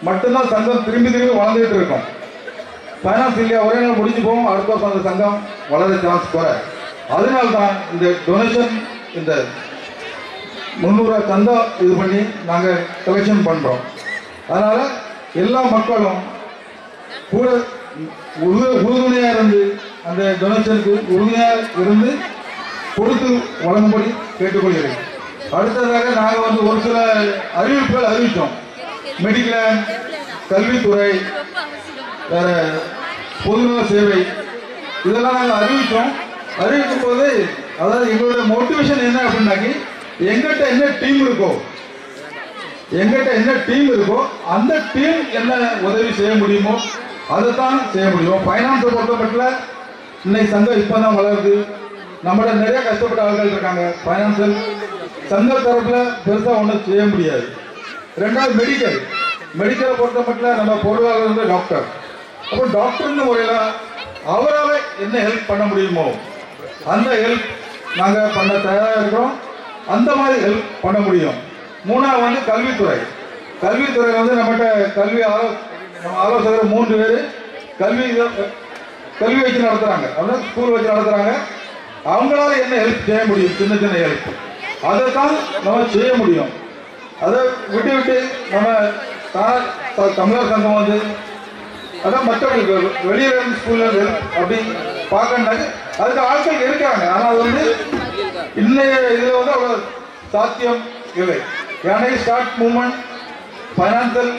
மட்டும்தான் சங்கம் திரும்பி திரும்பி வளர்ந்துட்டு இருக்கும். ஃபைனான்ஸ் இல்லையா ஒரே நாள் முடிஞ்சு போகும், அடுத்த வருஷம் அந்த சங்கம் வளர சான்ஸ் குறை. அதனால தான் இந்த டொனேஷன் இந்த 300 சந்தா இது பண்ணி நாங்கள் கலெக்ஷன் பண்ணுறோம். அதனால் எல்லா மக்களும் கூட உறுதுணையாக இருந்து அந்த டொனேஷனுக்கு உறுதுணையாக இருந்து கொடுத்து வழங்கும்படி கேட்டுக்கொள்கிறேன். அடுத்ததாக நாங்கள் ஒரு சில அறிவிப்புகள் அறிவித்தோம். மெடிக்கல், கல்வித்துறை, வேற பொதுநல சேவை இதெல்லாம் நாங்கள் அறிவித்தோம். அறிவிக்கும் போது அதாவது எங்களுடைய மோட்டிவேஷன் என்ன அப்படின்னாக்கி எங்கிட்ட என்ன டீம் இருக்கோ அந்த டீம் என்ன உதவி செய்ய முடியுமோ அதைத்தான் செய்ய முடியும். ஃபைனான்ஸை பொறுத்தப்பட்ட இன்னைக்கு சங்கம் இப்பதான் வளருது. நம்மளோட நிறைய கஷ்டப்பட்ட ஆட்கள் இருக்காங்க. ஃபைனான்சியல் சங்க தரப்புல பெருசா ஒன்றும் செய்ய முடியாது. ரெண்டாவது மெடிக்கலை பொறுத்தப்பட்ட நம்ம பொருளாதார டாக்டர். அப்போ டாக்டர்னு முறையில் அவரால் என்ன ஹெல்ப் பண்ண முடியுமோ அந்த ஹெல்ப் நாங்கள் பண்ண தயாராக இருக்கிறோம். அந்த மாதிரி ஹெல்ப் பண்ண முடியும். மூணாவது கல்வித்துறை நம்மகிட்ட நம்ம ஆலோசகர் 3 பேர் கல்வி வச்சு நடத்துறாங்க. அதாவது ஸ்கூல் வச்சு நடத்துறாங்க. அவங்களால என்ன ஹெல்ப் செய்ய முடியும், சின்ன சின்ன ஹெல்ப் அதை தான் நம்ம செய்ய முடியும். அதை விட்டு நம்ம தமிழர் சங்கம் அதான் மற்றவங்களுக்கு வெளியில இருந்து ஸ்கூல்ல அப்படி பார்க்கணுன்னாக்க அதுக்கு ஆட்கள் இருக்காங்க. ஆனால் இன்னைய இதுல அவ்வளவு சாத்தியம் இல்லை. ஏன்னா ஸ்டார்ட் மூவ்மெண்ட் பைனான்சியல்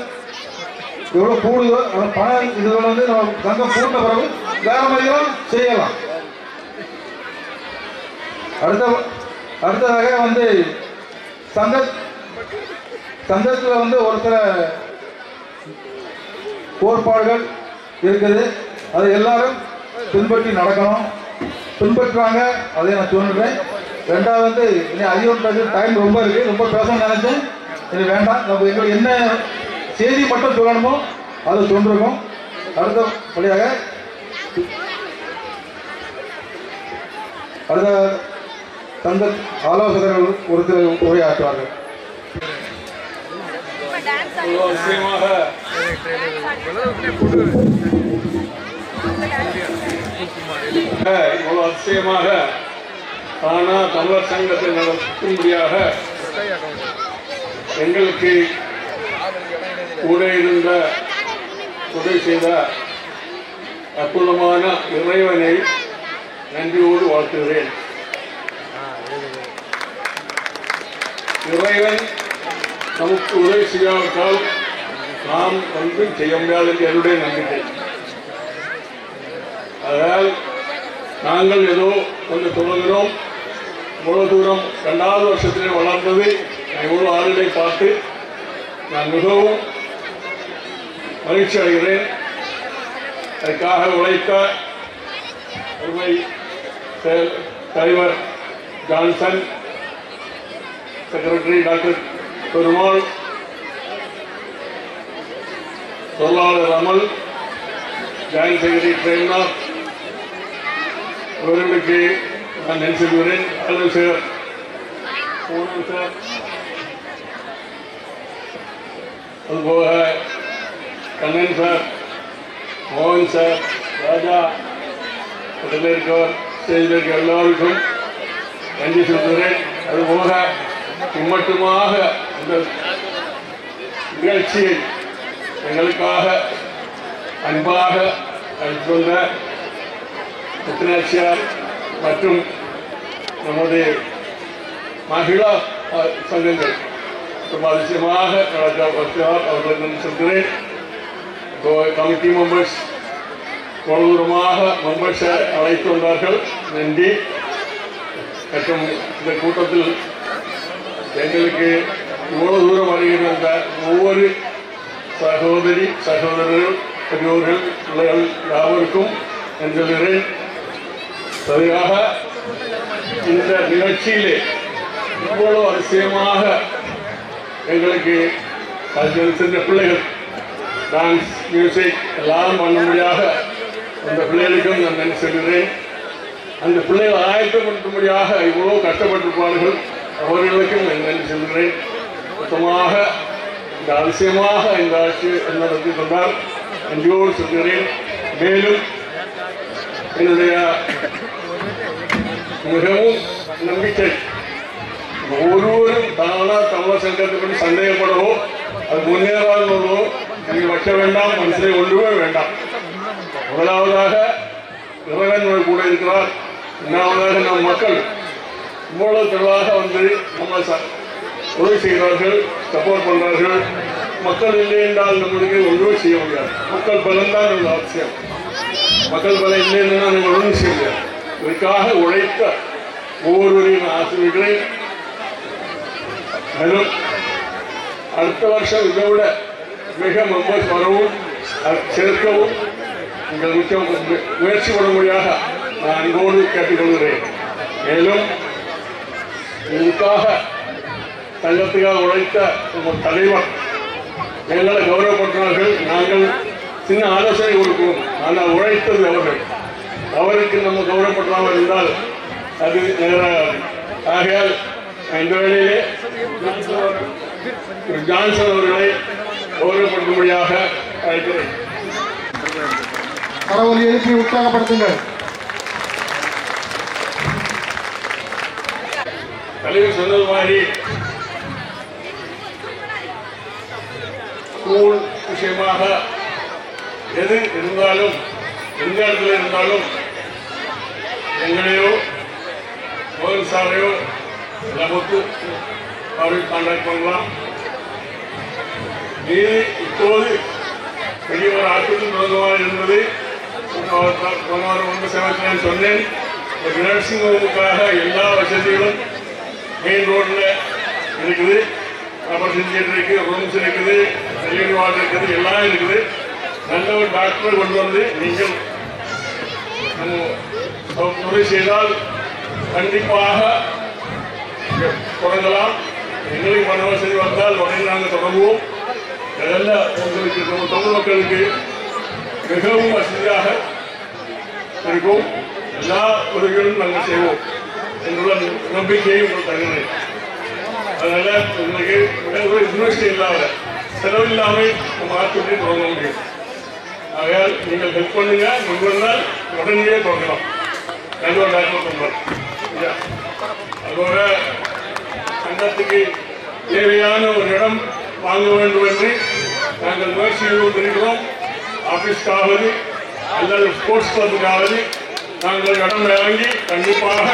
எவ்வளவு கூடுதோ பணம் இதுல நம்ம சங்கம் கூட்ட பிறகு வேற மாதிரியும் செய்யலாம். அடுத்ததாக சங்கத்தில் ஒரு சில கோட்பாடுகள் இருக்குது. அதை எல்லாரும் பின்பற்றி நடக்கணும். பின்பற்றுவாங்க, அதை நான் சொல்லுறேன். ரெண்டாவது இனி அதிகம் டைம் ரொம்ப இருக்கு, ரொம்ப பேசணும்னு நினைச்சேன். இது வேண்டாம். நம்ம எங்களுக்கு என்ன செய்தி மட்டும் சொல்லணுமோ அதை சொல்லிருக்கோம். அடுத்தபடியாக அடுத்த சங்க ஆலோசகர்கள் ஒரு சில உரையாற்றுவார்கள். இவ்வளவு அதிசயமாக தானா தமிழர் சங்கத்தை நடத்தும்படியாக எங்களுக்கு கூட இருந்த உதவி செய்த அற்புதமான இறைவனை நன்றியோடு வாழ்த்துகிறேன். இறைவன் நமக்கு உதவி செய்யாவிட்டால் நாம் ஒன்றும் செய்ய முடியாது என்று என்னுடைய நம்பிக்கை. அதனால் நாங்கள் ஏதோ கொஞ்சம் தொடங்குகிறோம். இவ்வளவு தூரம் 2வது வருஷத்திலே வளர்ந்தது இவ்வளவு ஆளுகளை பார்த்து நான் மிகவும் மகிழ்ச்சி அடைகிறேன். அதுக்காக உழைத்த அருமை தலைவர் ஜான்சன், செக்ரட்டரி டாக்டர் பெருமாள், பொருளாளர் அமல், ஜாயின்ட் செக்ரட்டரி பிரேம்நாத் அவர்களுக்கு நான் நன்றி சொல்கிறேன். சார், பூனம் சார், அதுபோக கண்ணன் சார், மோகன் சார், ராஜா, பக்கத்தில் இருக்கவர், ஸ்டேஜில் இருக்க எல்லாருக்கும் நன்றி சொல்கிறேன். அதுபோக இம்மட்டுமாக இந்த நிகழ்ச்சியை எங்களுக்காக அன்பாக அழைத்து வந்த முத்துநாச்சியார் மற்றும் நமது மகிழா சங்கங்கள் ரொம்ப அதிசயமாக அவர்களுக்கு நன்றி சொல்கிறேன். கமிட்டி மெம்பர்ஸ் தூரமாக மெம்பர்ஸை அழைத்து வந்தார்கள், நன்றி. மற்றும் இந்த கூட்டத்தில் எங்களுக்கு இவ்வளவு தூரம் வருகின்ற ஒவ்வொரு சகோதரி சகோதரர்கள், பெரியோர்கள், பிள்ளைகள் யாவருக்கும் நன்றி சொல்கிறேன். சரியாக இந்த நிகழ்ச்சியிலே இவ்வளவு அதிசயமாக எங்களுக்கு சின்ன பிள்ளைகள் டான்ஸ், மியூசிக் எல்லாம் பண்ணும்படியாக அந்த பிள்ளைகளுக்கும் நான் நன்றி சொல்கிறேன். அந்த பிள்ளைகள் ஆயத்தப்படுத்தும்படியாக இவ்வளவு கஷ்டப்பட்டிருப்பார்கள், அவர்களுக்கும் நான் நன்றி சொல்கிறேன். மொத்தமாக இந்த அதிசயமாக இந்த ஆட்சி நடத்தி கொண்டார். நன்றியோடு சொல்கிறேன். மேலும் என்னுடைய மிகவும் நம்பிக்கை, ஒருவரும் தானா தமிழர் சங்கத்தை பற்றி சந்தேகப்படவோ அது முன்னேறாதவோ நீங்கள் வைக்க வேண்டாம், மனசிலே ஒன்றுமே வேண்டாம். முதலாவதாக இறைவன் கூட இருக்கிறார். இரண்டாவதாக நம் மக்கள் இவ்வளவு திரளாக வந்து நம்ம உதவி செய்கிறார்கள், சப்போர்ட் பண்றார்கள். மக்கள் இல்லை என்றால் நம்மளுக்கு ஒன்றுமே செய்ய முடியாது. மக்கள் பலம் தான் ஒரு அவசியம். மக்கள் பலம் இல்லை என்றால் நம்ம ஒன்றும் செய்ய முடியாது. இதற்காக உழைத்த ஒவ்வொருவரையும் ஆசிரியர்களை மேலும் அடுத்த வருஷம் இதை விட மிக மெம்பர்ஸ் வரவும் சேர்க்கவும் நீங்கள் முக்கியம் முயற்சி பண்ணும்படியாக நான் அன்போடு கேட்டுக்கொள்கிறேன். மேலும் இதுக்காக தங்கத்துக்காக உழைத்த உங்கள் தலைவர் எங்களை கௌரவப்படுத்தினார்கள். நாங்கள் சின்ன ஆலோசனை கொடுக்கிறோம், ஆனால் உழைத்தது அவர்கள். அவருக்கு நம்ம கௌரவப்படுத்தாமல் இருந்தால் அது நேராக. ஆகையால் இந்த வேளையிலே ஜான்சன் அவர்களை கௌரவப்படுத்தும்படியாக அழைக்கிறேன். கரவொலி எழுப்பி உற்சாகப்படுத்துங்கள். தலைவர் சொன்னது மாதிரி ஸ்கூல் விஷயமாக எது இருந்தாலும் எந்த இடத்துல இருந்தாலும் எங்களையோ மோகன் சாரையோ நமக்கு அவர்கள் கான்டாக்ட் பண்ணலாம். இது இப்போது பெரிய ஒரு ஆற்றல் தொடங்குவார் என்பது ரொம்ப சமயத்தில் சொன்னேன். ஒரு நர்சிங் ஹோமுக்காக எல்லா வசதிகளும் மெயின் ரோட்டில் இருக்குது. ஆபரேஷன் தியேட்டர் இருக்குது, ரூம்ஸ் இருக்குது, டெலிவரி வார்டு இருக்குது, எல்லாம் இருக்குது. நல்ல ஒரு டாக்டரை கொண்டு வந்து நீங்கள் உதவி செய்தால் கண்டிப்பாக தொடங்கலாம். எங்களுக்கு பண வசதி வந்தால் உடனே நாங்கள் தொடங்குவோம். அதெல்லாம் உங்களுக்கு தமிழ் மக்களுக்கு மிகவும் வசதியாக இருக்கும். எல்லா உதவிகளும் நாங்கள் செய்வோம் என்ற நம்பிக்கையை உங்களுக்கு தருகிறேன். அதனால உங்களுக்கு இன்வெஸ்ட் இல்லாத செலவில்லாமல் நம்ம ஆஸ்பத்திரி தொடங்க முடியும். ஆகையால் நீங்கள் ஹெல்ப் பண்ணுங்க. முன்வந்தால் உடனே தொடங்கலாம். நல்ல டாக்டர் பண்ணுவார். அதோட சங்கத்துக்கு தேவையான ஒரு இடம் வாங்க வேண்டும் என்று நாங்கள் முயற்சி செய்து கொண்டிருக்கிறோம். ஆபீஸ்க்காவது அல்லது ஸ்போர்ட்ஸ் கிளப்புக்காவது நாங்கள் இடம் வாங்கி கண்டிப்பாக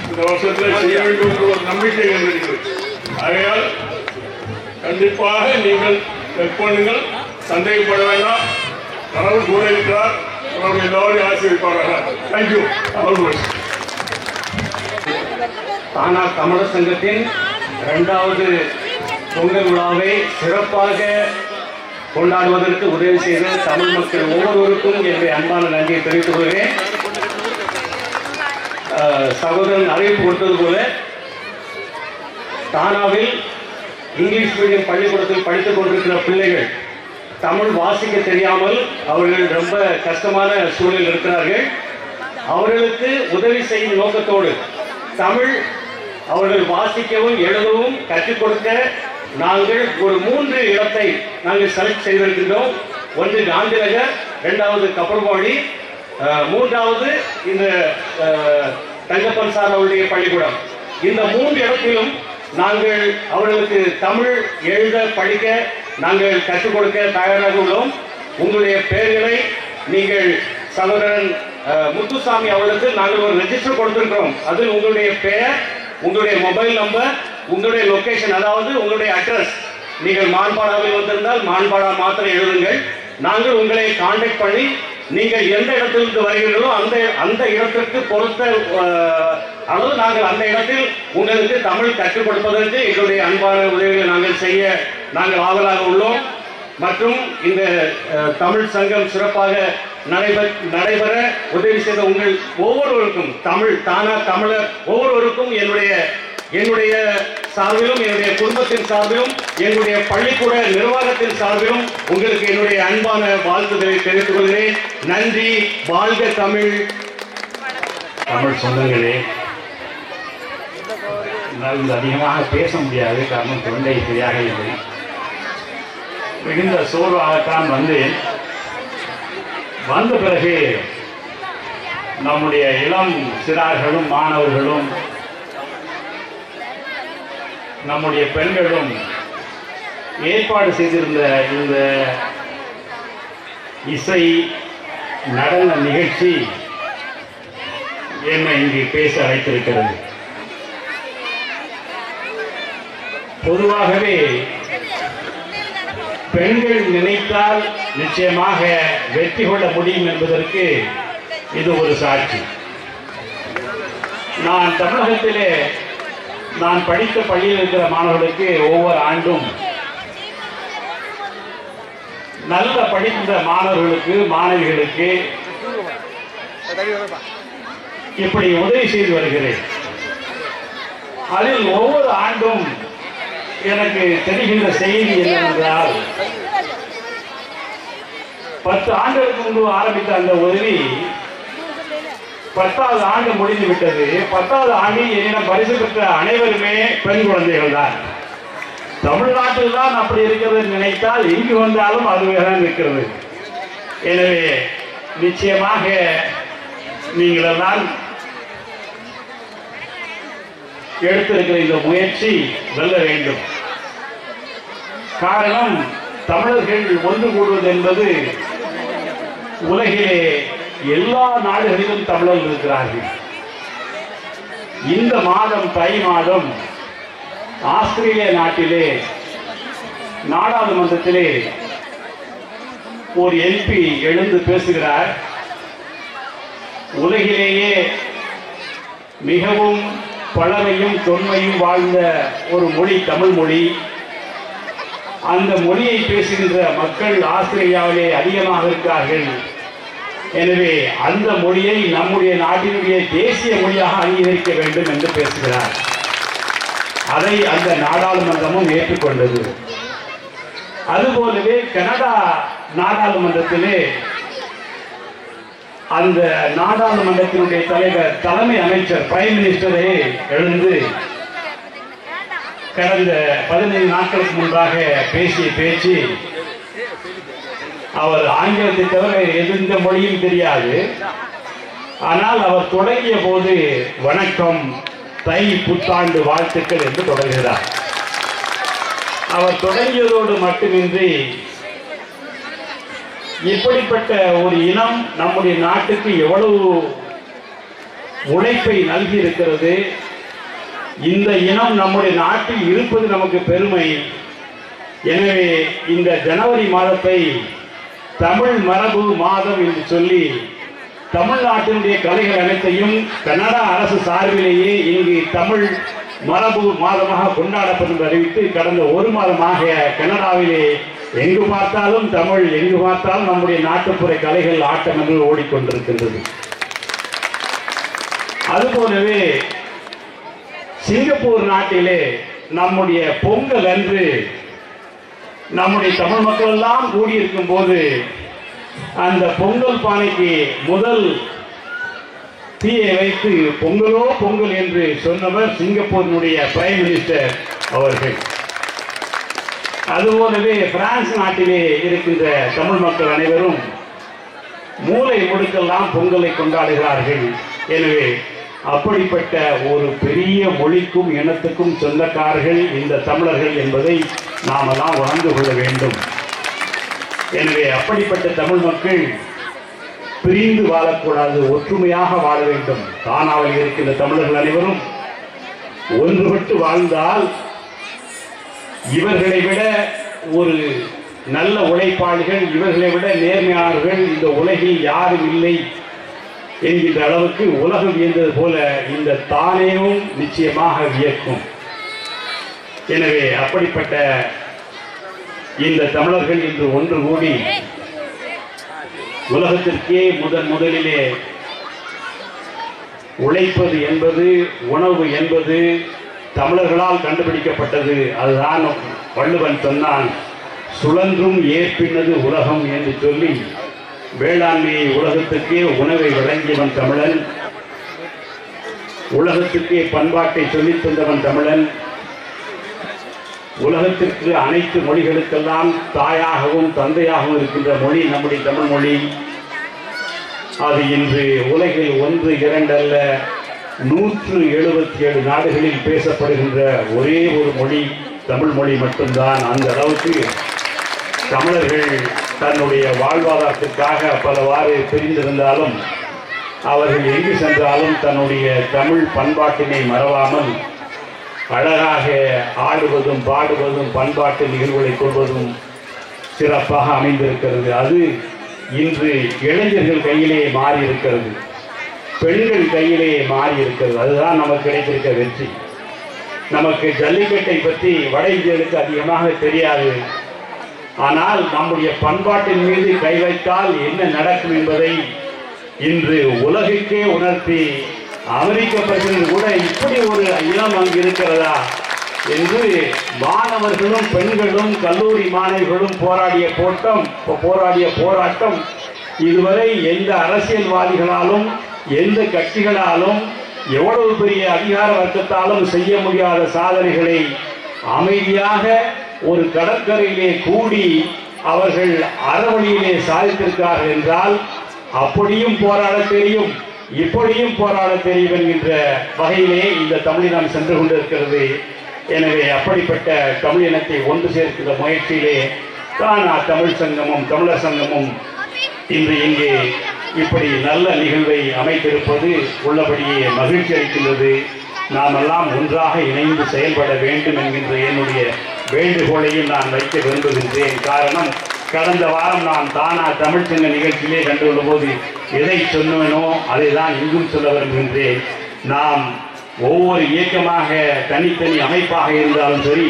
இந்த வருஷத்தில் செய்ய வேண்டும் என்ற ஒரு நம்பிக்கை இருக்கிறது. ஆகையால் கண்டிப்பாக நீங்கள் ஹெல்ப் பண்ணுங்கள், சந்தேகப்பட வேண்டாம். கடவுள் கூட இருக்கிறார். கடவுள் எல்லாரையும் ஆசீர்வதிப்பார்கள். தேங்க்யூ. தானா தமிழர் சங்கத்தின் 2வது பொங்கல் விழாவை சிறப்பாக கொண்டாடுவதற்கு உதவி செய்த தமிழ் மக்கள் ஒவ்வொருவருக்கும் என்னுடைய அன்பான நன்றியை தெரிவித்துக் கொள்கிறேன். சகோதரன் அறிவிப்பு கொடுத்தது போல தானாவில் இங்கிலீஷ் மீடியம் பள்ளிக்கூடத்தில் படித்துக் கொண்டிருக்கிற பிள்ளைகள் தமிழ் வாசிக்க தெரியாமல் அவர்கள் ரொம்ப கஷ்டமான சூழலில் இருக்கிறார்கள். அவர்களுக்கு உதவி செய்யும் நோக்கத்தோடு தமிழ் அவர்கள் வாசிக்கவும் எழுதவும் கற்றுக் கொடுக்க நாங்கள் ஒரு 3 இடத்தை நாங்கள் செலக்ட் செய்திருக்கின்றோம். ஒன்று காந்திநகர், 2வது கப்பல்வாடி, 3வது இந்த தங்கப்பன் சார் அவருடைய பள்ளிக்கூடம். இந்த 3 இடத்திலும் நாங்கள் அவர்களுக்கு தமிழ் எழுத படிக்க நாங்கள் கற்றுக் கொடுக்க தயாராக உள்ளோம். உங்களுடைய பெயர்களை நீங்கள் சகோதரன் முத்துசாமி அவர்களுக்கு நாங்கள் ஒரு ரெஜிஸ்டர் கொடுத்திருக்கிறோம். அதில் உங்களுடைய பெயர், உங்களுடைய மொபைல் நம்பர், உங்களுடைய லொகேஷன், அதாவது உங்களுடைய அட்ரஸ். நீங்கள் மான்பாடாவில் வந்திருந்தால் மான்பாடா மாத்திரம் எழுதுங்கள். நாங்கள் உங்களை கான்டாக்ட் பண்ணி நீங்கள் எந்த இடத்திலிருந்து வருகிறீர்களோ அந்த இடத்திற்கு பொறுத்த அளவு நாங்கள் அந்த இடத்தில் உங்களுக்கு தமிழ் கற்றுக் கொடுப்பதற்கு எங்களுடைய அன்பான உதவிகளை நாங்கள் செய்ய நாங்கள் ஆவலாக உள்ளோம். மற்றும் இந்த தமிழ் சங்கம் சிறப்பாக நடைபெற உதவி செய்த உங்கள் ஒவ்வொருவருக்கும், தானா தமிழர் ஒவ்வொருவருக்கும் என்னுடைய சார்பிலும், என்னுடைய குடும்பத்தின் சார்பிலும், என்னுடைய பள்ளிக்கூட நிர்வாகத்தின் சார்பிலும் உங்களுக்கு என்னுடைய அன்பான வாழ்த்துக்களை தெரிவித்துக் கொள்கிறேன். நன்றி. வாழ்க தமிழ். தமிழ் சொந்தங்களே, என்னால் அதிகமாக பேச முடியாது, காரணம் தொண்டை சரியாக இல்லை. மிகுந்த சோர்வாகத்தான் வந்தேன். வந்த பிறகு நம்முடைய இளம் சிறார்களும் மாணவர்களும் நம்முடைய பெண்களும் ஏற்பாடு செய்திருந்த இந்த இசை நடன நிகழ்ச்சி என்னை இங்கு பேச அழைத்திருக்கிறது. பொதுவாகவே பெண்கள் நினைத்தால் நிச்சயமாக வெற்றி கொள்ள முடியும் என்பதற்கு இது ஒரு சாட்சி. நான் தமிழகத்திலே நான் படித்த பள்ளியில் இருக்கிற மாணவர்களுக்கு ஒவ்வொரு ஆண்டும் நல்ல படித்த மாணவர்களுக்கு மாணவிகளுக்கு இப்படி உதவி செய்து வருகிறேன். அதில் ஒவ்வொரு ஆண்டும் எனக்கு தெரிகின்ற செய்தி என்னவென்றால் 10 ஆண்டுகளுக்கு முன்பு ஆரம்பித்த அந்த உதவி 10வது ஆண்டு முடிந்து விட்டது. 10வது ஆண்டில் என்னிடம் பரிசு பெற்ற அனைவருமே பெண் குழந்தைகள் தான். தமிழ்நாட்டில் தான் அப்படி இருக்கிறது நினைத்தால் இங்கு வந்தாலும் அதுவே தான் இருக்கிறது. எனவே நிச்சயமாக நீங்களெல்லாம் எடுத்திருக்கிற இந்த முயற்சி வெல்ல வேண்டும். காரணம், தமிழர்கள் ஒன்று கூடுவது என்பது உலகிலே எல்லா நாடுகளிலும் தமிழர்கள் இருக்கிறார்கள். இந்த மாதம் தை மாதம் ஆஸ்திரேலிய நாட்டிலே நாடாளுமன்றத்திலே ஒரு எம்பி எழுந்து பேசுகிறார். உலகிலேயே மிகவும் பழமையும் தொன்மையும் வாழ்ந்த ஒரு மொழி தமிழ் மொழி. அந்த மொழியை பேசுகின்ற மக்கள் ஆஸ்திரேலியாவிலே அதிகமாக இருக்கிறார்கள். எனவே அந்த மொழியை நம்முடைய நாட்டினுடைய தேசிய மொழியாக அங்கீகரிக்க வேண்டும் என்று பேசுகிறார். அதை அந்த நாடாளுமன்றமும் ஏற்றுக்கொண்டது. அதுபோலவே கனடா நாடாளுமன்றத்திலே அந்த நாடாளுமன்றத்தினுடைய தலைமை அமைச்சர் பிரைம் மினிஸ்டரே எழுந்து கடந்த 15 நாட்களுக்கு முன்பாக பேசிய பேச்சு, அவர் ஆங்கிலத்தை தவிர எந்த மொழியும் தெரியாது. ஆனால் அவர் தொடங்கிய போது வணக்கம், தை புத்தாண்டு வாழ்த்துக்கள் என்று தொடங்குகிறார். அவர் தொடங்கியதோடு மட்டுமின்றி இப்படிப்பட்ட ஒரு இனம் நம்முடைய நாட்டுக்கு எவ்வளவு உழைப்பை நல்கி இருக்கிறது, இந்த இனம் நம்முடைய நாட்டில் இருப்பது நமக்கு பெருமை. எனவே இந்த ஜனவரி மாதத்தை தமிழ் மரபு மாதம் என்று சொல்லி தமிழ்நாட்டினுடைய கலைகள் அனைத்தையும் கனடா அரசு சார்பிலேயே இங்கு தமிழ் மரபு மாதமாக கொண்டாடப்படும் அறிவித்து கடந்த 1 மாதமாக கனடாவிலே எங்கு பார்த்தாலும் தமிழ், எங்கு பார்த்தாலும் நம்முடைய நாட்டுப்புற கலைகள் ஆட்டங்கள் ஓடிக்கொண்டிருக்கின்றது. அதுபோலவே சிங்கப்பூர் நாட்டிலே நம்முடைய பொங்கல் அன்று நம்முடைய தமிழ் மக்கள் எல்லாம் கூடியிருக்கும் போது அந்த பொங்கல் பானைக்கு முதல் தீயை வைத்து பொங்கலோ பொங்கல் என்று சொன்னவர் சிங்கப்பூரினுடைய பிரைம் மினிஸ்டர் அவர்கள். அதுபோலவே பிரான்ஸ் நாட்டிலே இருக்கின்ற தமிழ் மக்கள் அனைவரும் மூலை முடுக்கெல்லாம் பொங்கலை கொண்டாடுகிறார்கள். எனவே அப்படிப்பட்ட ஒரு பெரிய மொழிக்கும் இனத்துக்கும் சொந்தக்காரர்கள் இந்த தமிழர்கள் என்பதை நாமெல்லாம் உணர்ந்து கொள்ள வேண்டும். எனவே அப்படிப்பட்ட தமிழ் மக்கள் பிரிந்து வாழக்கூடாது, ஒற்றுமையாக வாழ வேண்டும். தானாவில் இருக்கின்ற தமிழர்கள் அனைவரும் ஒன்றுபட்டு வாழ்ந்தால் இவர்களை விட ஒரு நல்ல உழைப்பாளிகள், இவர்களை விட நேர்மையாளர்கள் இந்த உலகில் யாரும் இல்லை என்கின்ற அளவுக்கு உலகம் வியந்தது போல இந்த தானேவும் நிச்சயமாக வியக்கும். எனவே அப்படிப்பட்ட இந்த தமிழர்கள் இன்று ஒன்று கூடி உலகத்திற்கே முதலிலே உழைப்பது என்பது, உணவு என்பது தமிழர்களால் கண்டுபிடிக்கப்பட்டது. அதுதான் வள்ளுவன் சொன்னான், சுழன்றும் ஏற்பினது உலகம் என்று சொல்லி வேளாண்மையை உலகத்துக்கே உணவை வழங்கியவன் தமிழன், உலகத்துக்கே பண்பாட்டை சொல்லித் தந்தவன் தமிழன். உலகத்திற்கு அனைத்து மொழிகளுக்கெல்லாம் தாயாகவும் தந்தையாகவும் இருக்கின்ற மொழி நம்முடைய தமிழ் மொழி. அது இன்று உலகில் 1, 2 அல்ல 177 நாடுகளில் பேசப்படுகின்ற ஒரே ஒரு மொழி தமிழ் மொழி மட்டும்தான். அந்த அளவுக்கு தமிழர்கள் தன்னுடைய வாழ்வாதாரத்திற்காக பலவாறு பிரிந்திருந்தாலும் அவர்கள் எங்கு சென்றாலும் தன்னுடைய தமிழ் பண்பாட்டினை மறவாமல் அழகாக ஆடுவதும் பாடுவதும் பண்பாட்டு நிகழ்வுகளை கொள்வதும் சிறப்பாக அமைந்திருக்கிறது. அது இன்று இளைஞர்கள் கையிலே மாறி இருக்கிறது, பெண்கள் கையிலே மாறி இருக்கிறது. அதுதான் நமக்கு கிடைத்திருக்க வெற்றி. நமக்கு ஜல்லிக்கட்டை பற்றி வட இந்தியர்களுக்கு அதிகமாக தெரியாது. ஆனால் நம்முடைய பண்பாட்டின் மீது கை வைத்தால் என்ன நடக்கும் என்பதை இன்று உலகுக்கே உணர்த்தி அமெரிக்க பிரசிடென்ட் கூட இப்படி ஒரு இனம் அங்கு இருக்கிறதா என்று மாணவர்களும் பெண்களும் கல்லூரி மாணவிகளும் போராடிய போராட்டம் இதுவரை எந்த அரசியல்வாதிகளாலும் எந்த கட்சிகளாலும் எவ்வளவு பெரிய அதிகார வர்க்கத்தாலும் செய்ய முடியாத சாதனைகளை அமைதியாக ஒரு கடற்கரையிலே கூடி அவர்கள் அறவழியிலே சாதித்திருக்கிறார்கள் என்றால் அப்படியும் போராட தெரியும், இப்படியும் போராட தெரியும் என்கின்ற வகையிலே இந்த தமிழினம் சென்று கொண்டிருக்கிறது. எனவே அப்படிப்பட்ட தமிழினத்தை ஒன்று சேர்க்கிற முயற்சியிலே தான் தமிழ் சங்கமும் தமிழர் சங்கமும் இன்று இங்கே இப்படி நல்ல நிகழ்வை அமைத்திருப்பது உள்ளபடியே மகிழ்ச்சி அளிக்கின்றது. நாமெல்லாம் ஒன்றாக இணைந்து செயல்பட வேண்டும் என்கின்ற என்னுடைய வேண்டுகோளையும் நான் வைக்க விரும்புகின்றேன். காரணம், கடந்த வாரம் நான் தானா தமிழ்ச்சங்க நிகழ்ச்சியிலே கண்டுகொள்ளும் போது எதை சொன்னேனோ அதை தான் இங்கும் சொல்ல விரும்புகின்றேன். நாம் ஒவ்வொரு இயக்கமாக தனித்தனி அமைப்பாக இருந்தாலும் சரி,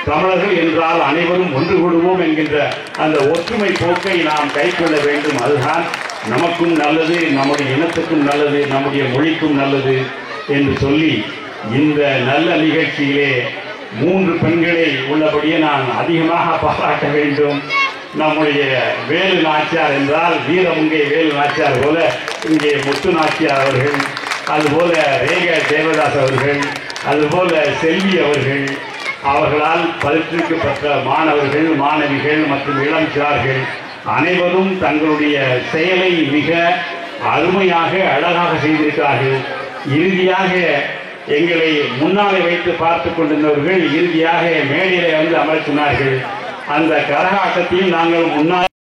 தமிழர்கள் என்றால் அனைவரும் ஒன்று கூடுவோம் என்கின்ற அந்த ஒற்றுமை போக்கை நாம் கைக்கொள்ள வேண்டும். அதுதான் நமக்கும் நல்லது, நம்முடைய இனத்துக்கும் நல்லது, நம்முடைய மொழிக்கும் நல்லது என்று சொல்லி இந்த நல்ல நிகழ்ச்சியிலே 3 பெண்களை உள்ளபடியே நான் அதிகமாக பாராட்ட வேண்டும். நம்முடைய வேலு நாச்சியார் என்றால் வீரமுங்கை வேலு நாச்சியார் போல இங்கே முத்து நாச்சியார் அவர்கள், அதுபோல ரேகா தேவதாஸ் அவர்கள், அதுபோல செல்வி அவர்கள், அவர்களால் பயிற்றுவிக்கப்பட்ட மாணவர்கள் மாணவிகள் மற்றும் இளம் சிறார்கள் அனைவரும் தங்களுடைய செயலை மிக அருமையாக அழகாக செய்திருக்கிறார்கள். இறுதியாக எங்களை முன்னாலே வைத்து பார்த்து கொண்டிருந்தவர்கள் இறுதியாக மேடையிலே வந்து அமர்த்தினார்கள். அந்த கரகாட்டத்தையும் நாங்கள் முன்னால்